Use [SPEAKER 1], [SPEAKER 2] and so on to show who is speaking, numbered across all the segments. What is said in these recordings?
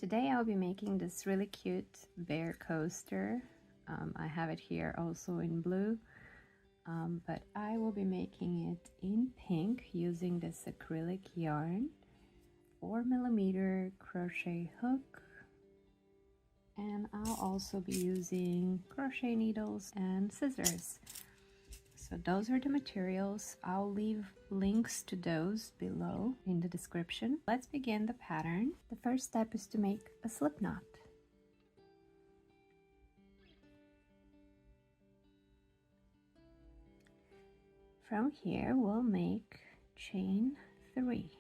[SPEAKER 1] Today I'll be making this really cute bear coaster. I have it here also in blue, but I will be making it in pink using this acrylic yarn, 4mm crochet hook, and I'll also be using crochet needles and scissors. So those are the materials. I'll leave links to those below in the description. Let's begin the pattern. The first step is to make a slip knot. From here we'll make chain 3.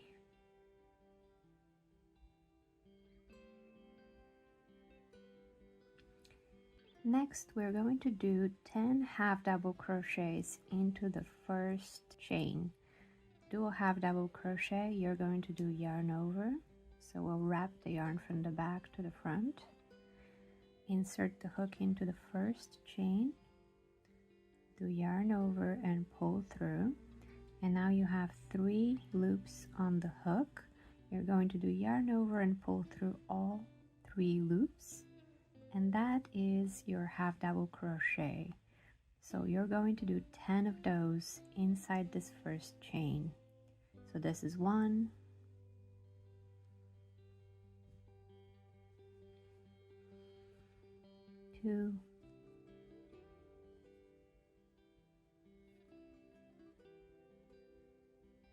[SPEAKER 1] Next, we're going to do 10 half double crochets into the first chain. Do a half double crochet, you're going to do yarn over. So we'll wrap the yarn from the back to the front. Insert the hook into the first chain. Do yarn over and pull through. And now you have 3 loops on the hook. You're going to do yarn over and pull through all 3 loops. And that is your half double crochet. So you're going to do 10 of those inside this first chain. So this is 1, 2,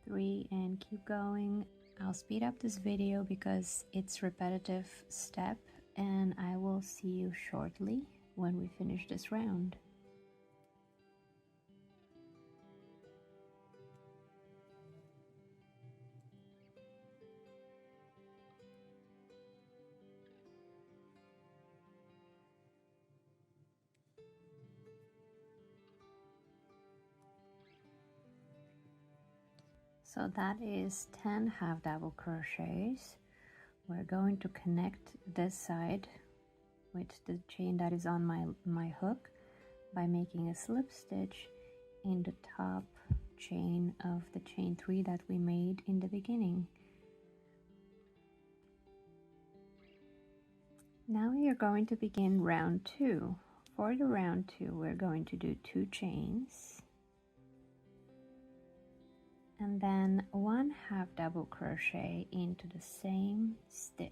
[SPEAKER 1] 3, and keep going. I'll speed up this video because it's repetitive step, and I will see you shortly when we finish this round. So that is 10 half double crochets. We're going to connect this side with the chain that is on my hook by making a slip stitch in the top chain of the chain 3 that we made in the beginning. Now we are going to begin round 2. For the round 2, we're going to do 2 chains and then 1 half double crochet into the same stitch.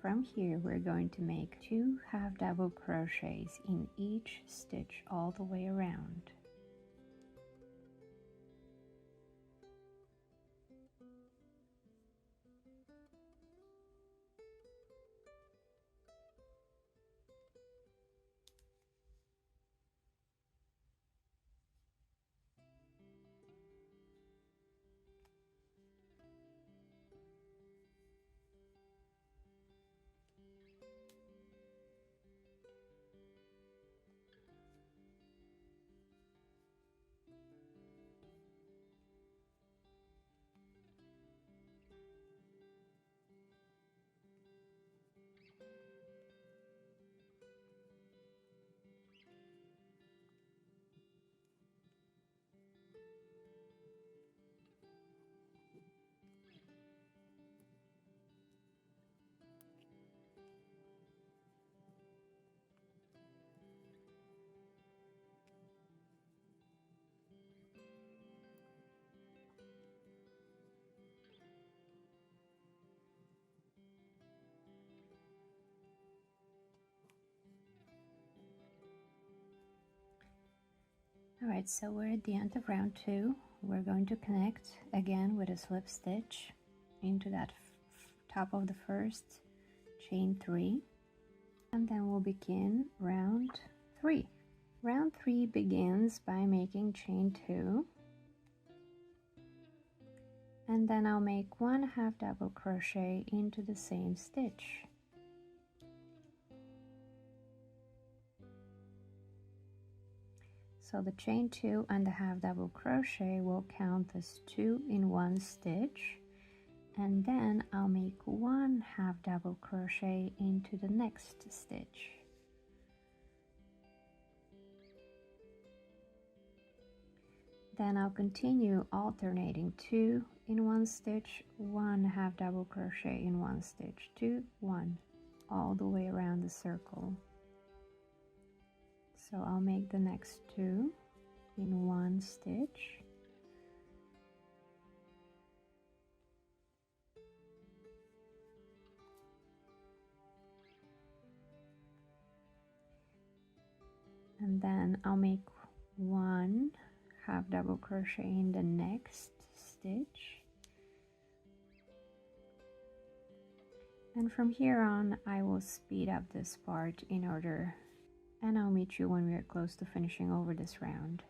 [SPEAKER 1] From here we're going to make 2 half double crochets in each stitch all the way around. Alright, so we're at the end of round 2. We're going to connect again with a slip stitch into that top of the first chain 3, and then we'll begin round 3. Round 3 begins by making chain 2, and then I'll make 1 half double crochet into the same stitch. So the chain 2 and the half double crochet will count as 2 in one stitch, and then I'll make 1 half double crochet into the next stitch. Then I'll continue alternating 2 in 1 stitch, 1 half double crochet in 1 stitch, 2, 1, all the way around the circle. So I'll make the next 2 in 1 stitch. And then I'll make 1 half double crochet in the next stitch. And from here on, I will speed up this part in order, and I'll meet you when we are close to finishing over this round.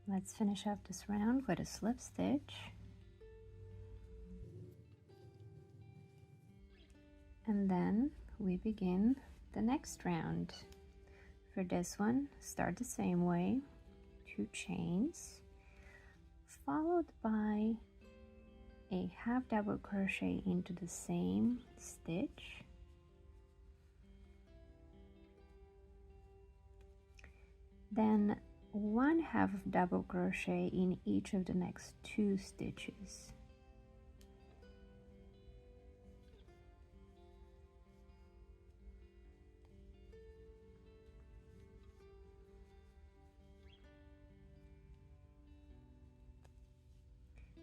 [SPEAKER 1] Let's finish up this round with a slip stitch. And then we begin the next round. For this one, start the same way, 2 chains, followed by a half double crochet into the same stitch. Then 1 half double crochet in each of the next 2 stitches.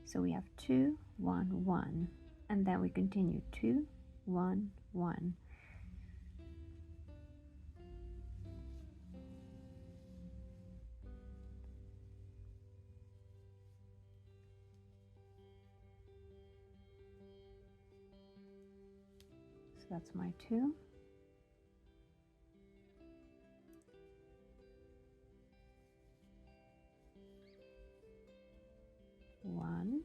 [SPEAKER 1] So we have 2, 1, 1, and then we continue 2, 1, 1. So that's my 2. One,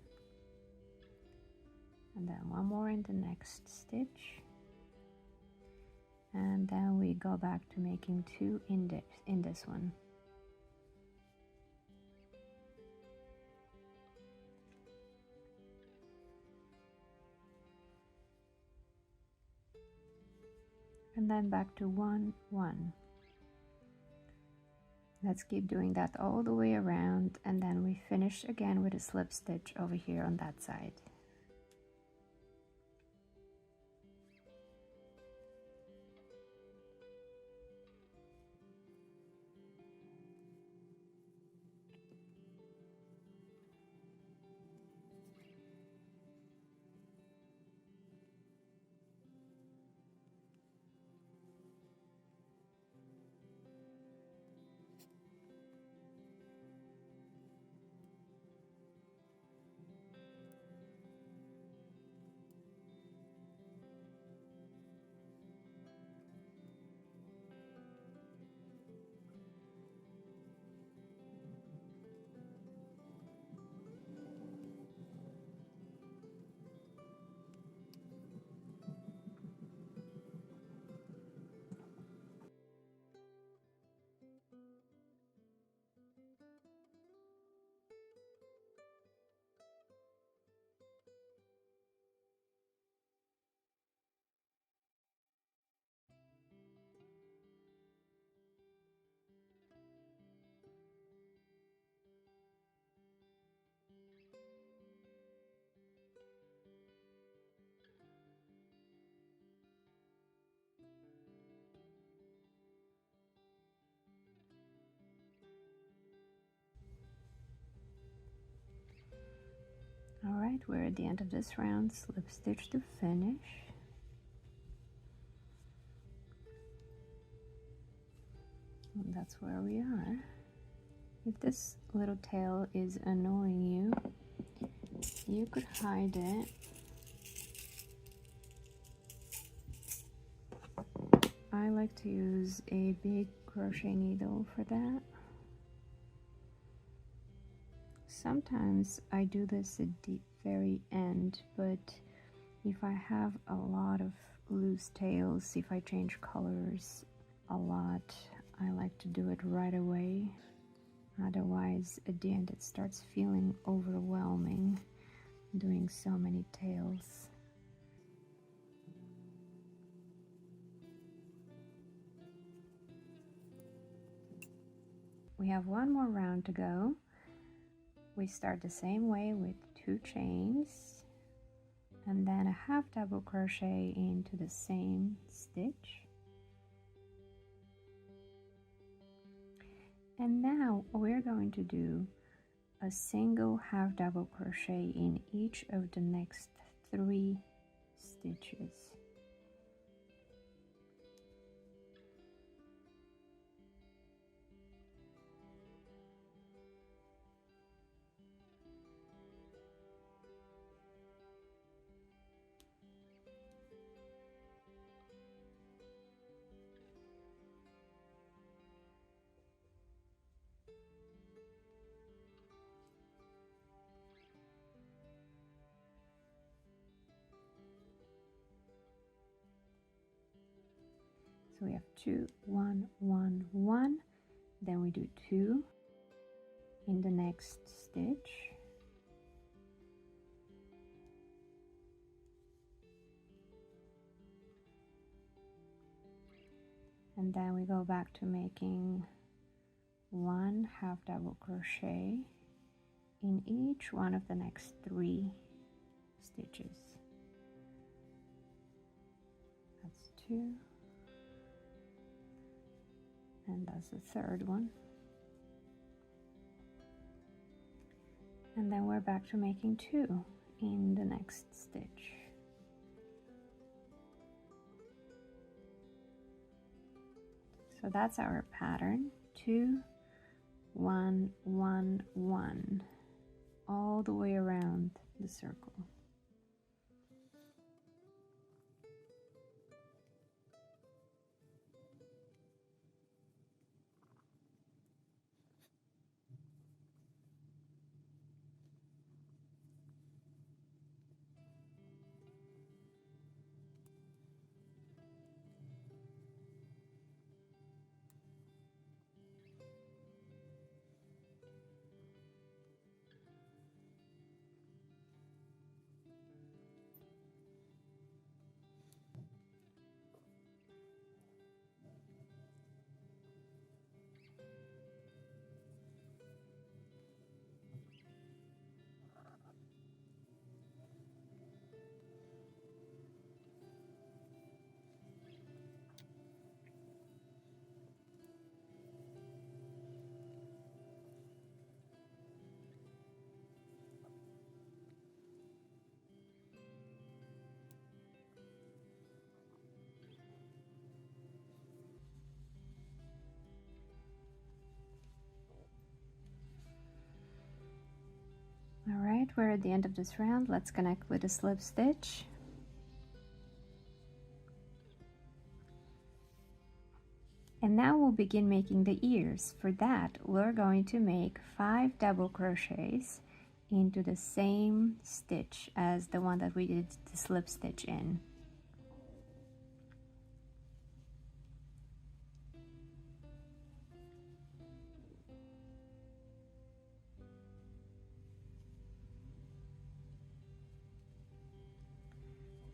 [SPEAKER 1] and then 1 more in the next stitch, and then we go back to making 2 in this one. And then back to 1, 1. Let's keep doing that all the way around, and then we finish again with a slip stitch over here on that side. Alright, we're at the end of this round, slip stitch to finish. And that's where we are. If this little tail is annoying you, you could hide it. I like to use a big crochet needle for that. Sometimes I do this at the very end, but if I have a lot of loose tails, if I change colors a lot, I like to do it right away. Otherwise, at the end it starts feeling overwhelming doing so many tails. We have one more round to go. We start the same way with 2 chains and then a half double crochet into the same stitch. And now we're going to do a single half double crochet in each of the next 3 stitches. So we have 2, 1, 1, 1, then we do 2 in the next stitch, and then we go back to making 1 half double crochet in each one of the next 3 stitches. That's 2. And that's the third one. And then we're back to making 2 in the next stitch. So that's our pattern, 2, 1, 1, 1, all the way around the circle. Alright, we're at the end of this round. Let's connect with a slip stitch. And now we'll begin making the ears. For that, we're going to make 5 double crochets into the same stitch as the one that we did the slip stitch in.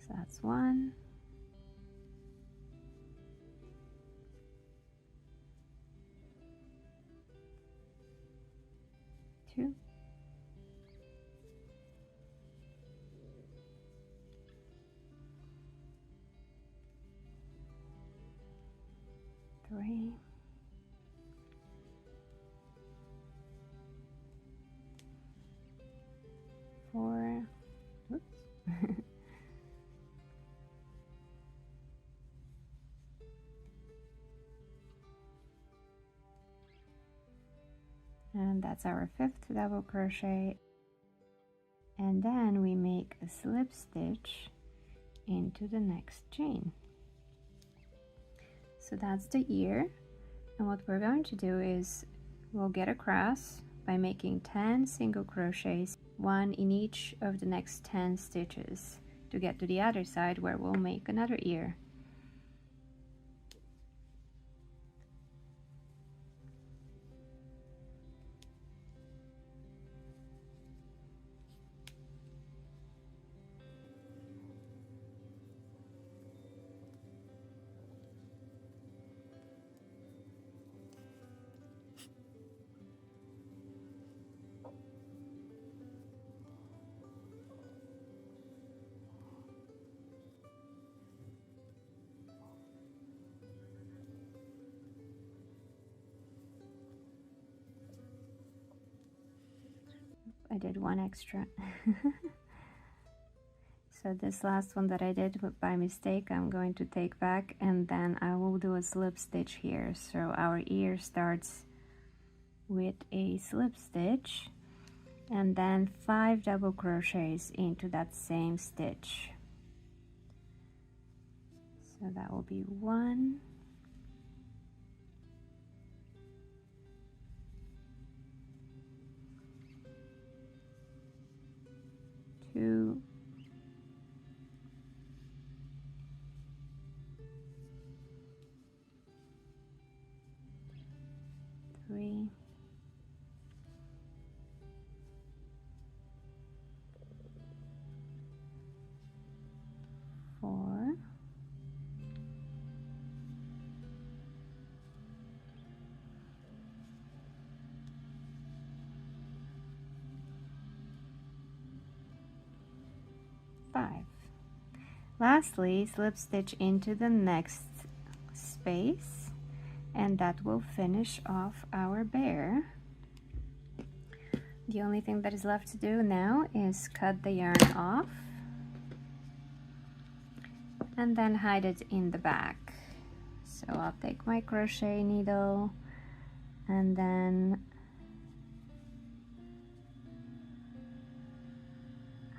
[SPEAKER 1] So that's 1, 2, 3, 4, And that's our 5th double crochet, and then we make a slip stitch into the next chain. So that's the ear, and what we're going to do is we'll get across by making 10 single crochets, 1 in each of the next 10 stitches, to get to the other side where we'll make another ear. I did one extra. So this last one that I did by mistake, I'm going to take back, and then I will do a slip stitch here. So our ear starts with a slip stitch and then 5 double crochets into that same stitch. So that will be 1, 2, 3, 4, 5. Lastly, slip stitch into the next space, and that will finish off our bear. The only thing that is left to do now is cut the yarn off and then hide it in the back. So I'll take my crochet needle and then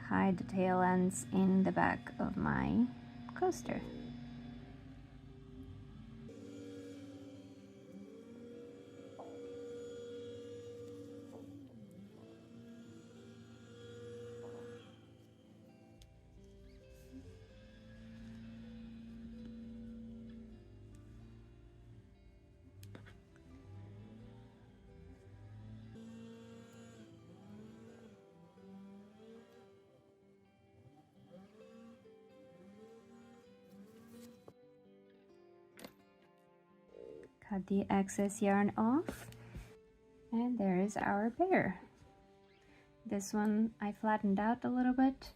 [SPEAKER 1] hide the tail ends in the back of my coaster. Cut the excess yarn off, and there is our bear. This one I flattened out a little bit,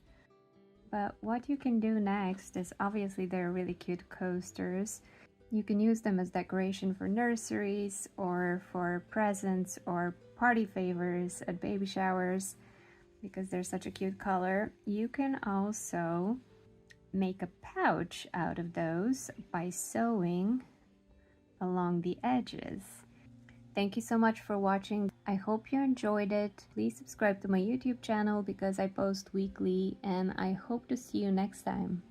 [SPEAKER 1] but what you can do next is, obviously they're really cute coasters. You can use them as decoration for nurseries or for presents or party favors at baby showers because they're such a cute color. You can also make a pouch out of those by sewing along the edges. Thank you so much for watching. I hope you enjoyed it. Please subscribe to my YouTube channel because I post weekly, and I hope to see you next time.